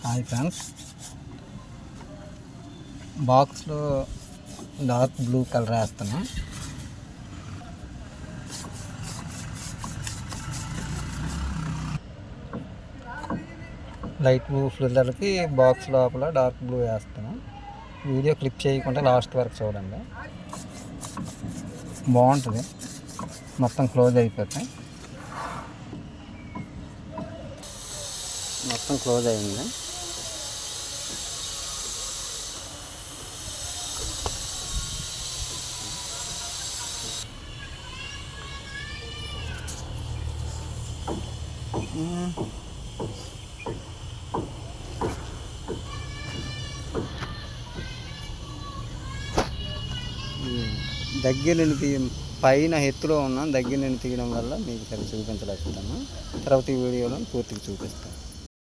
Hi friends, బాక్స్లో dark blue colour వేస్తున్నా. Light blue ఫిల్లర్కి box లోపల డార్క్ బ్లూ వేస్తాను. వీడియో క్లిప్ చేయకుండా లాస్ట్ వరకు చూడండి, బాగుంటుంది. మొత్తం క్లోజ్ అయిపోతాయి. మొత్తం క్లోజ్ అయింది. దగ్గర నుండి పైన ఎత్తులో ఉన్నాం, దగ్గర నుండి తీయడం వల్ల మీకు సరి చూపించలేకపోతాను. తర్వాత ఈ వీడియోలో పూర్తిగా చూపిస్తాను.